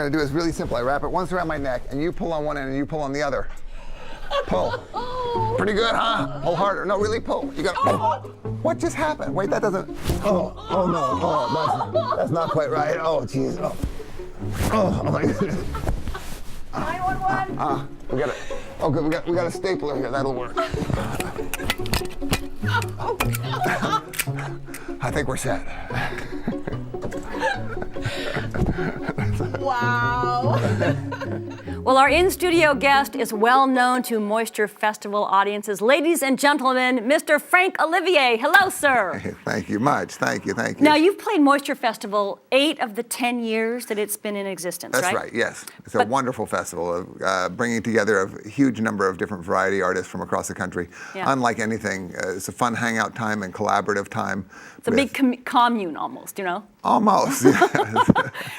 going to do is really simple. I wrap it once around my neck, and you pull on one end and you pull on the other. Pull. Pretty good, huh? Pull harder. No, really pull. You got. What just happened? Wait, that doesn't. Oh no. Oh, that's not quite right. Oh, jeez. Oh my goodness. 911. We got it. Oh, good. We got a stapler here. That'll work. I think we're set. Wow. Well, our in-studio guest is well known to Moisture Festival audiences. Ladies and gentlemen, Mr. Frank Olivier. Hello, sir. Hey, thank you much. Thank you. Now, you've played Moisture Festival 8 of the 10 years that it's been in existence, That's right? right, yes. It's a wonderful festival of bringing together a huge number of different variety artists from across the country. Yeah. Unlike anything, it's a fun hangout time and collaborative time. It's a big commune almost, you know? Almost, yes.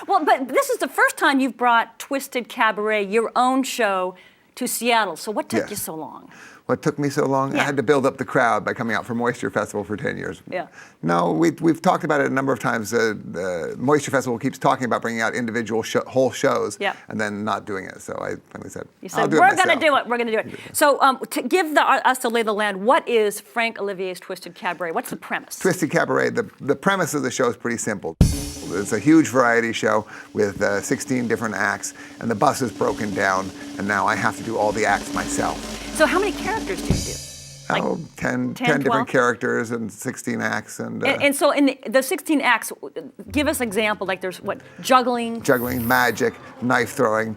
Well, but this is the first time you've brought Twisted Cabaret, your own show, to Seattle. So what took you so long? What took me so long? I had to build up the crowd by coming out for Moisture Festival for 10 years. Yeah. No, we've talked about it a number of times. Moisture Festival keeps talking about bringing out individual whole shows and then not doing it. So I finally said, you said, we're going to do it. We're going to do it. So to give us the lay of the land, what is Frank Olivier's Twisted Cabaret? What's the premise? Twisted Cabaret, the premise of the show is pretty simple. It's a huge variety show with 16 different acts, and the bus is broken down, and now I have to do all the acts myself. So how many characters do you do? Like 10 different characters and 16 acts. And so in the 16 acts, give us an example, like there's what, juggling? Juggling, magic, knife throwing,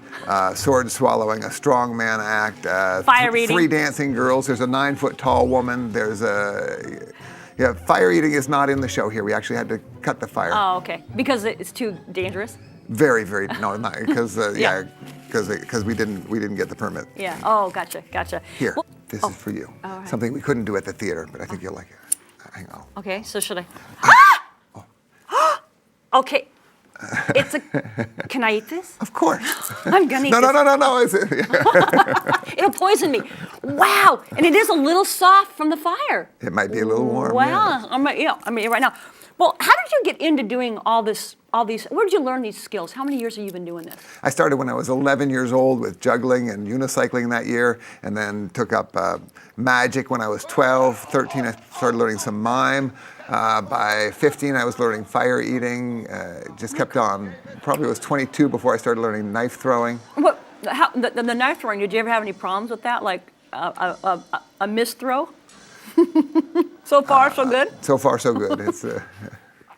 sword swallowing, a strongman act, fire eating. 3 dancing girls, there's a 9-foot tall woman, there's a... Yeah, fire eating is not in the show here. We actually had to cut the fire. Oh, okay. Because it's too dangerous? Very, no, not because because we didn't get the permit. Yeah. Oh, gotcha. Here, this is for you. All right. Something we couldn't do at the theater, but I think you'll like it. Hang on. Okay. So should I? Okay. Can I eat this? Of course. I'm gonna eat no, this. No. It'll poison me. Wow. And it is a little soft from the fire. It might be a little warm. Wow. Yeah. I mean, right now. Well, how did you get into doing all these? Where did you learn these skills? How many years have you been doing this? I started when I was 11 years old with juggling and unicycling that year, and then took up magic when I was 12. 13, I started learning some mime. By 15, I was learning fire eating. Just kept on. Probably was 22 before I started learning knife throwing. What? The knife throwing? Did you ever have any problems with that? Like a misthrow? So far, so good? So far, so good. It's,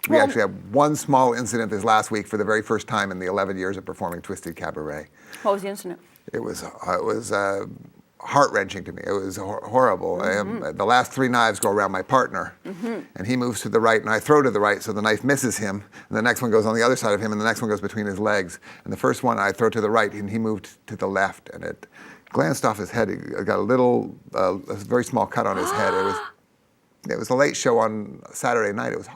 we actually had one small incident this last week for the very first time in the 11 years of performing Twisted Cabaret. What was the incident? It was heart-wrenching to me. It was horrible. The last 3 knives go around my partner, and he moves to the right, and I throw to the right, so the knife misses him, and the next one goes on the other side of him, and the next one goes between his legs. And the first one I throw to the right, and he moved to the left, and it glanced off his head. He got a very small cut on his head. It was a late show on Saturday night. It was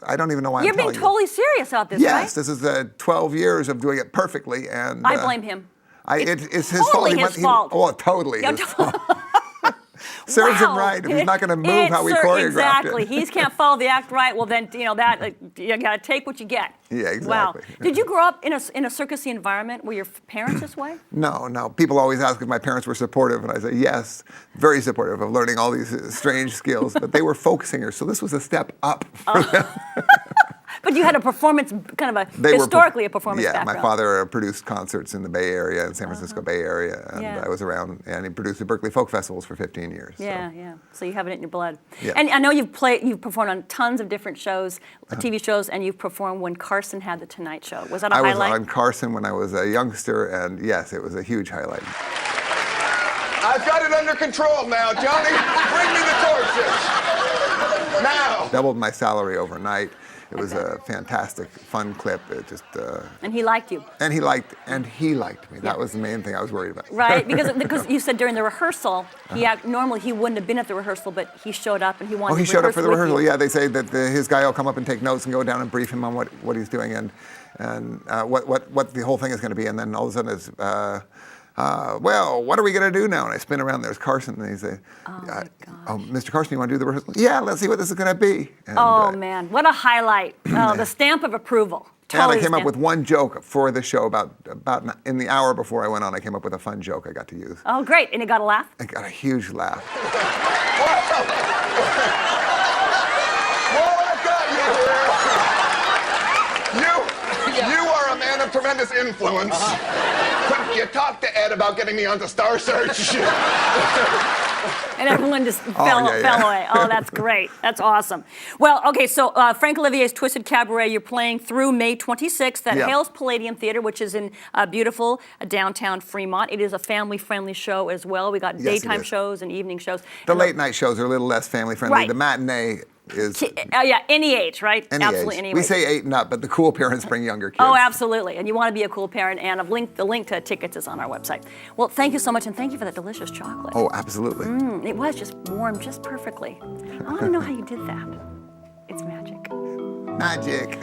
I don't even know why You're I'm telling being totally serious about this, right? Yes, this is 12 years of doing it perfectly, and I blame him. It's his totally fault. his fault. Oh, totally his fault. Serves him right. If he's not going to move how we choreographed exactly. it. He can't follow the act right. Well, then you got to take what you get. Yeah, exactly. Wow. Did you grow up in a circusy environment? Were your parents this way? No. People always ask if my parents were supportive, and I say yes, very supportive of learning all these strange skills. But they were folk singers, so this was a step up for them. But you had a performance, kind of historically a performance background. Yeah, my father produced concerts in the Bay Area, in San Francisco Bay Area, and I was around, and he produced the Berkeley Folk Festivals for 15 years. Yeah. So you have it in your blood. Yeah. And I know you've performed on tons of different shows, TV shows, and you've performed when Carson had the Tonight Show. Was that a highlight? I was on Carson when I was a youngster, and yes, it was a huge highlight. I've got it under control now, Johnny. Bring me the torches. Now. Doubled my salary overnight. It was a fantastic, fun clip. It just. And he liked you. And he liked me. That was the main thing I was worried about. Right, because you said during the rehearsal, normally he wouldn't have been at the rehearsal, but he showed up and he wanted. Oh, he showed up for the rehearsal. Yeah, they say that his guy will come up and take notes and go down and brief him on what he's doing and what the whole thing is going to be. And then all of a sudden it's. Well, what are we going to do now? And I spin around, there's Carson, and he says, Mr. Carson, you want to do the rehearsal? Yeah, let's see what this is going to be. And, man, what a highlight. The stamp of approval. Totally and I came up understand. with one joke for the show about in the hour before I went on. I came up with a fun joke I got to use. Oh, great. And it got a laugh? I got a huge laugh. Well, I got you here. You are a man of tremendous influence. Could you talk to Ed about getting me onto Star Search? And everyone just fell yeah. away. Oh, that's great. That's awesome. Well, okay, so Frank Olivier's Twisted Cabaret, you're playing through May 26th at Yeah. Hale's Palladium Theater, which is in beautiful downtown Fremont. It is a family-friendly show as well. We got Yes, it daytime is. shows and evening shows. The And late night shows are a little less family friendly. Right. The matinee is yeah, any age, right? any Absolutely age. any We age. say 8 and up, but the cool parents bring younger kids. Oh, absolutely. And you want to be a cool parent, and the link to tickets is on our website. Well, thank you so much, and thank you for that delicious chocolate. Oh, absolutely. It was just warm just perfectly. I want to know how you did that. It's magic. Magic.